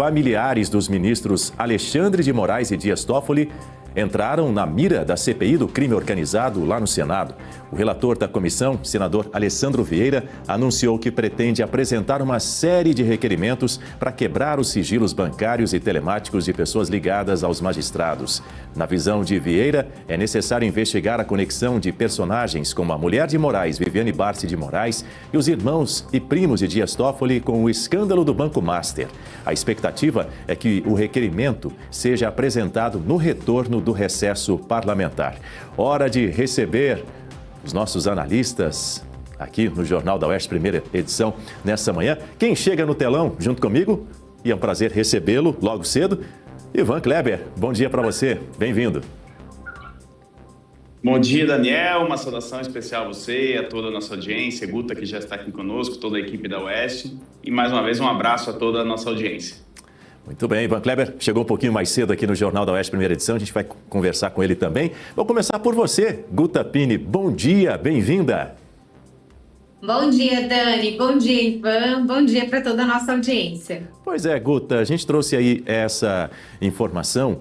familiares dos ministros Alexandre de Moraes e Dias Toffoli entraram na mira da CPI do crime organizado lá no Senado. O relator da comissão, senador Alessandro Vieira, anunciou que pretende apresentar uma série de requerimentos para quebrar os sigilos bancários e telemáticos de pessoas ligadas aos magistrados. Na visão de Vieira, é necessário investigar a conexão de personagens como a mulher de Moraes, Viviane Barsi de Moraes, e os irmãos e primos de Dias Toffoli com o escândalo do Banco Master. A expectativa é que o requerimento seja apresentado no retorno do recesso parlamentar. Hora de receber os nossos analistas aqui no Jornal da UERJ, primeira edição, nessa manhã. Quem chega no telão junto comigo, e é um prazer recebê-lo logo cedo, Ivan Kleber. Bom dia para você, bem-vindo. Bom dia, Daniel, uma saudação especial a você e a toda a nossa audiência, Guta, que já está aqui conosco, toda a equipe da UERJ, e mais uma vez um abraço a toda a nossa audiência. Muito bem, Ivan Kleber chegou um pouquinho mais cedo aqui no Jornal da UERJ, primeira edição, a gente vai conversar com ele também. Vou começar por você, Guta Pini, bom dia, bem-vinda. Bom dia, Dani, bom dia, Ivan, bom dia para toda a nossa audiência. Pois é, Guta, a gente trouxe aí essa informação,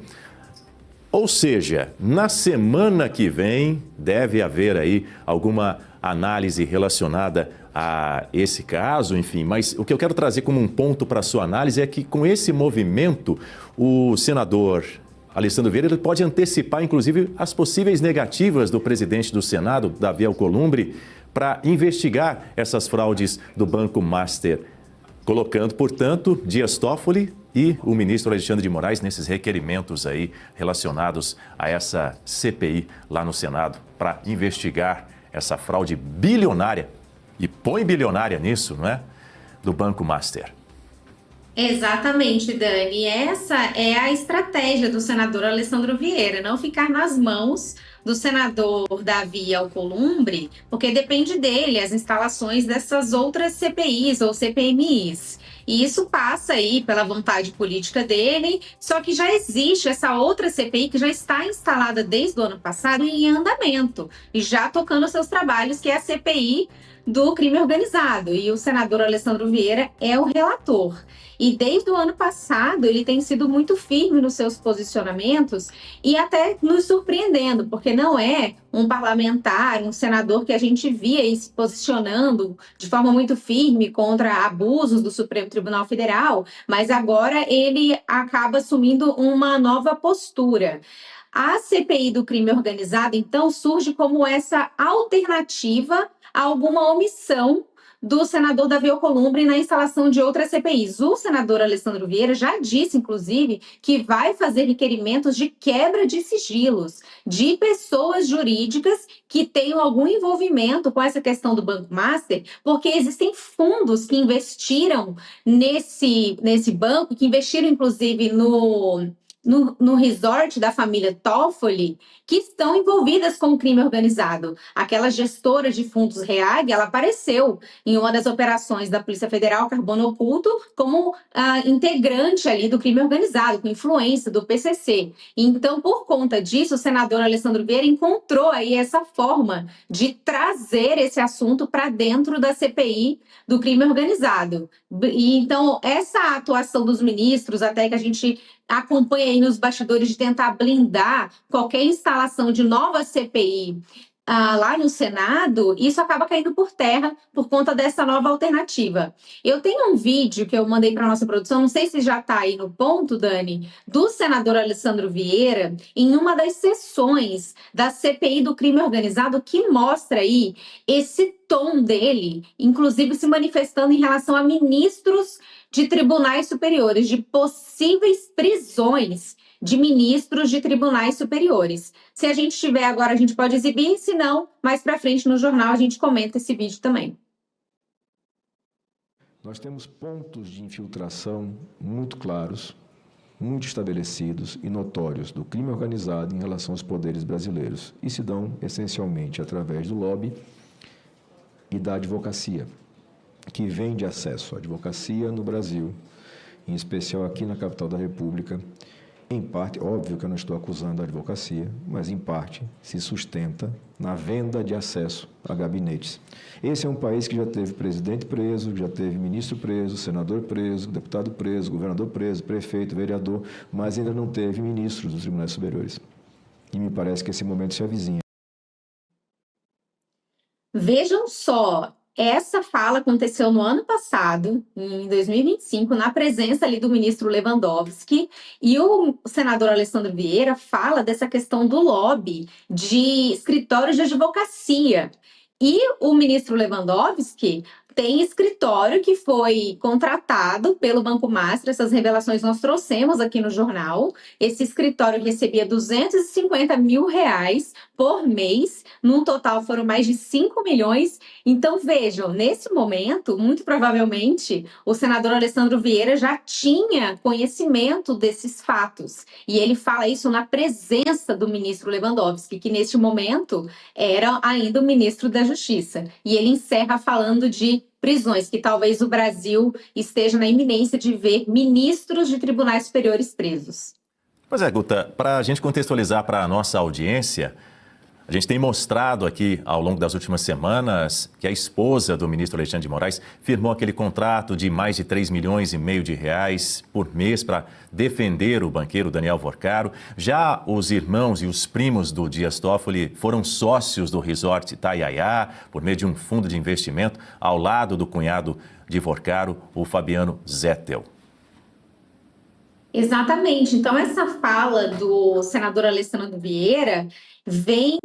ou seja, na semana que vem deve haver aí alguma análise relacionada a esse caso, enfim, mas o que eu quero trazer como um ponto para a sua análise é que com esse movimento, o senador Alessandro Vieira ele pode antecipar, inclusive, as possíveis negativas do presidente do Senado, Davi Alcolumbre, para investigar essas fraudes do Banco Master, colocando, portanto, Dias Toffoli e o ministro Alexandre de Moraes nesses requerimentos aí relacionados a essa CPI lá no Senado, para investigar essa fraude bilionária, e põe bilionária nisso, não é? Do Banco Master. Exatamente, Dani. Essa é a estratégia do senador Alessandro Vieira, não ficar nas mãos do senador Davi Alcolumbre, porque depende dele as instalações dessas outras CPIs ou CPMIs. E isso passa aí pela vontade política dele, só que já existe essa outra CPI que já está instalada desde o ano passado e em andamento, e já tocando seus trabalhos, que é a CPI do crime organizado, e o senador Alessandro Vieira é o relator. E desde o ano passado ele tem sido muito firme nos seus posicionamentos e até nos surpreendendo, porque não é um parlamentar, um senador que a gente via aí se posicionando de forma muito firme contra abusos do Supremo Tribunal Federal, mas agora ele acaba assumindo uma nova postura. A CPI do crime organizado, então, surge como essa alternativa a alguma omissão do senador Davi Alcolumbre na instalação de outras CPIs. O senador Alessandro Vieira já disse, inclusive, que vai fazer requerimentos de quebra de sigilos de pessoas jurídicas que tenham algum envolvimento com essa questão do Banco Master, porque existem fundos que investiram nesse banco, que investiram, inclusive, no resort da família Toffoli, que estão envolvidas com o crime organizado. Aquela gestora de fundos REAG, ela apareceu em uma das operações da Polícia Federal Carbono Oculto como integrante ali do crime organizado, com influência do PCC. Então, por conta disso, o senador Alessandro Vieira encontrou aí essa forma de trazer esse assunto para dentro da CPI do crime organizado. E, então, essa atuação dos ministros, até que a gente acompanha aí nos bastidores de tentar blindar qualquer instalação de nova CPI lá no Senado, isso acaba caindo por terra por conta dessa nova alternativa. Eu tenho um vídeo que eu mandei para a nossa produção, não sei se já está aí no ponto, Dani, do senador Alessandro Vieira, em uma das sessões da CPI do crime organizado, que mostra aí esse tom dele, inclusive se manifestando em relação a ministros de tribunais superiores, de possíveis prisões de ministros de tribunais superiores. Se a gente tiver agora, a gente pode exibir, se não, mais para frente no jornal a gente comenta esse vídeo também. Nós temos pontos de infiltração muito claros, muito estabelecidos e notórios do crime organizado em relação aos poderes brasileiros e se dão essencialmente através do lobby e da advocacia, que vende acesso à advocacia no Brasil, em especial aqui na capital da República, em parte, óbvio que eu não estou acusando a advocacia, mas em parte se sustenta na venda de acesso a gabinetes. Esse é um país que já teve presidente preso, já teve ministro preso, senador preso, deputado preso, governador preso, prefeito, vereador, mas ainda não teve ministros dos tribunais superiores. E me parece que esse momento se avizinha. Vejam só, essa fala aconteceu no ano passado, em 2025, na presença ali do ministro Lewandowski, e o senador Alessandro Vieira fala dessa questão do lobby de escritórios de advocacia. E o ministro Lewandowski tem escritório que foi contratado pelo Banco Master, essas revelações nós trouxemos aqui no jornal. Esse escritório recebia R$250 mil por mês, num total foram mais de 5 milhões. Então vejam, nesse momento, muito provavelmente, o senador Alessandro Vieira já tinha conhecimento desses fatos. E ele fala isso na presença do ministro Lewandowski, que neste momento era ainda o ministro da Justiça. E ele encerra falando de prisões, que talvez o Brasil esteja na iminência de ver ministros de tribunais superiores presos. Pois é, Guta, para a gente contextualizar para a nossa audiência, a gente tem mostrado aqui ao longo das últimas semanas que a esposa do ministro Alexandre de Moraes firmou aquele contrato de mais de 3,5 milhões de reais por mês para defender o banqueiro Daniel Vorcaro. Já os irmãos e os primos do Dias Toffoli foram sócios do resort Itaiaia por meio de um fundo de investimento ao lado do cunhado de Vorcaro, o Fabiano Zettel. Exatamente. Então, essa fala do senador Alessandro Vieira vem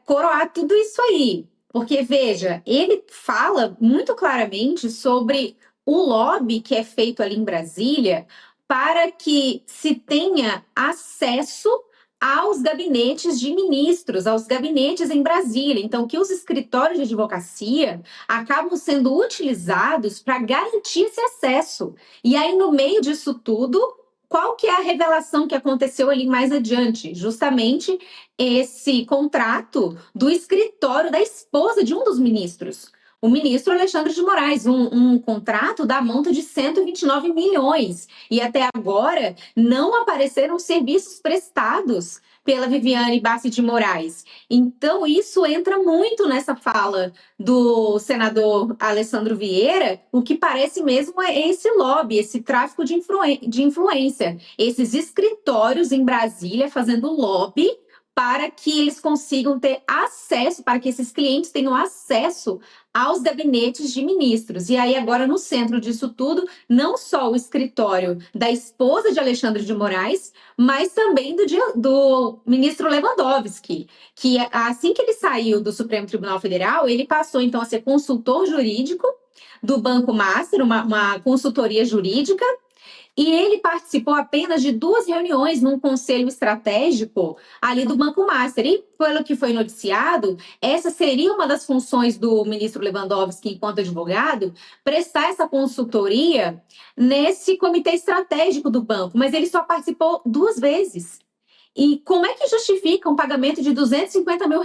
coroar tudo isso aí. Porque, veja, ele fala muito claramente sobre o lobby que é feito ali em Brasília para que se tenha acesso aos gabinetes de ministros, aos gabinetes em Brasília. Então, que os escritórios de advocacia acabam sendo utilizados para garantir esse acesso. E aí, no meio disso tudo, qual que é a revelação que aconteceu ali mais adiante? Justamente esse contrato do escritório da esposa de um dos ministros, o ministro Alexandre de Moraes, um contrato da monta de 129 milhões. E até agora não apareceram serviços prestados pela Viviane Bassi de Moraes. Então, isso entra muito nessa fala do senador Alessandro Vieira, o que parece mesmo é esse lobby, esse tráfico de influência, esses escritórios em Brasília fazendo lobby para que eles consigam ter acesso, para que esses clientes tenham acesso aos gabinetes de ministros. E aí agora no centro disso tudo, não só o escritório da esposa de Alexandre de Moraes, mas também do ministro Lewandowski, que assim que ele saiu do Supremo Tribunal Federal, ele passou então a ser consultor jurídico do Banco Master, uma consultoria jurídica, e ele participou apenas de 2 reuniões num conselho estratégico ali do Banco Master. E, pelo que foi noticiado, essa seria uma das funções do ministro Lewandowski, enquanto advogado, prestar essa consultoria nesse comitê estratégico do banco. Mas ele só participou 2 vezes. E como é que justifica um pagamento de R$250 mil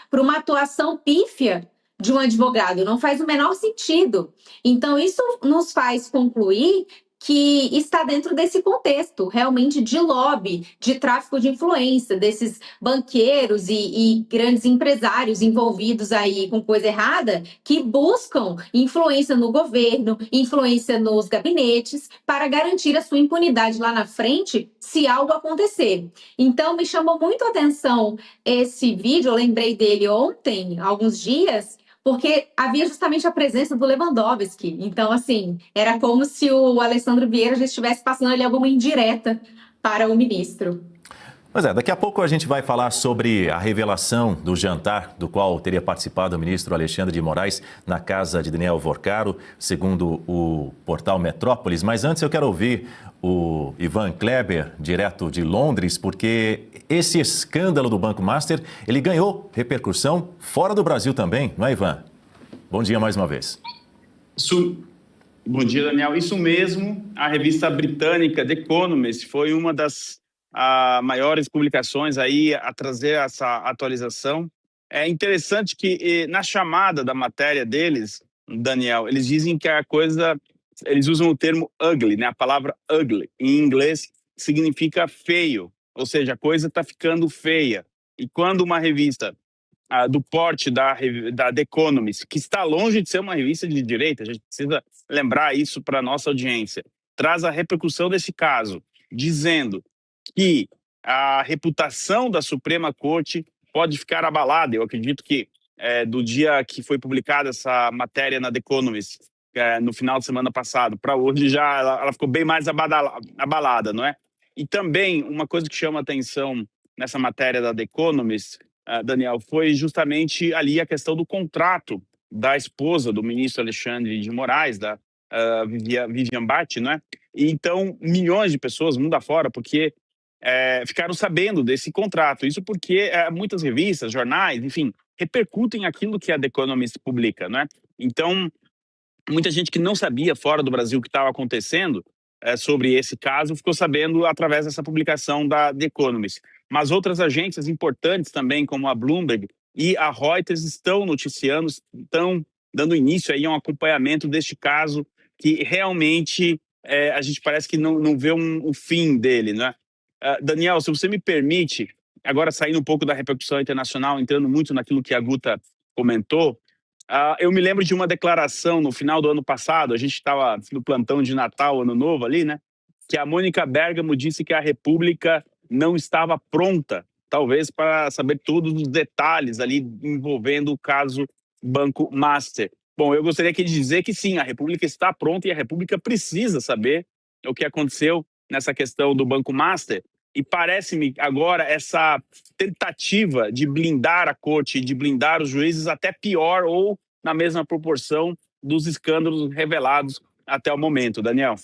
por uma atuação pífia de um advogado? Não faz o menor sentido. Então, isso nos faz concluir que está dentro desse contexto, realmente, de lobby, de tráfico de influência, desses banqueiros e grandes empresários envolvidos aí com coisa errada, que buscam influência no governo, influência nos gabinetes, para garantir a sua impunidade lá na frente, se algo acontecer. Então, me chamou muito a atenção esse vídeo, eu lembrei dele ontem, há alguns dias, porque havia justamente a presença do Lewandowski. Então, assim, era como se o Alessandro Vieira já estivesse passando ali alguma indireta para o ministro. Pois é, daqui a pouco a gente vai falar sobre a revelação do jantar do qual teria participado o ministro Alexandre de Moraes na casa de Daniel Vorcaro, segundo o portal Metrópolis. Mas antes eu quero ouvir o Ivan Kleber, direto de Londres, porque esse escândalo do Banco Master, ele ganhou repercussão fora do Brasil também, não é, Ivan? Bom dia mais uma vez. Bom dia, Daniel. Isso mesmo, a revista britânica The Economist foi uma das maiores publicações aí a trazer essa atualização. É interessante que na chamada da matéria deles, Daniel, eles dizem que a coisa, eles usam o termo ugly, né? A palavra ugly em inglês, significa feio, ou seja, a coisa está ficando feia. E quando uma revista do porte da The Economist, que está longe de ser uma revista de direita, a gente precisa lembrar isso para a nossa audiência, traz a repercussão desse caso, dizendo que a reputação da Suprema Corte pode ficar abalada. Eu acredito que do dia que foi publicada essa matéria na The Economist, no final de semana passado, para hoje já ela ficou bem mais abalada, não é? E também uma coisa que chama atenção nessa matéria da The Economist, Daniel, foi justamente ali a questão do contrato da esposa do ministro Alexandre de Moraes, da Viviane Bati, não é? E então milhões de pessoas, mundo afora, porque ficaram sabendo desse contrato. Isso porque muitas revistas, jornais, enfim, repercutem aquilo que a The Economist publica, não é? Então, muita gente que não sabia fora do Brasil o que estava acontecendo sobre esse caso ficou sabendo através dessa publicação da The Economist. Mas outras agências importantes também, como a Bloomberg e a Reuters, estão noticiando, estão dando início aí a um acompanhamento deste caso que realmente a gente parece que não vê o fim dele, né? Daniel, se você me permite, agora saindo um pouco da repercussão internacional, entrando muito naquilo que a Guta comentou, eu me lembro de uma declaração no final do ano passado, a gente estava no plantão de Natal, Ano Novo ali, né? Que a Mônica Bergamo disse que a República não estava pronta, talvez para saber todos os detalhes ali envolvendo o caso Banco Master. Bom, eu gostaria aqui de dizer que sim, a República está pronta e a República precisa saber o que aconteceu nessa questão do Banco Master. E parece-me agora essa tentativa de blindar a corte, de blindar os juízes, até pior ou na mesma proporção dos escândalos revelados até o momento. Daniel.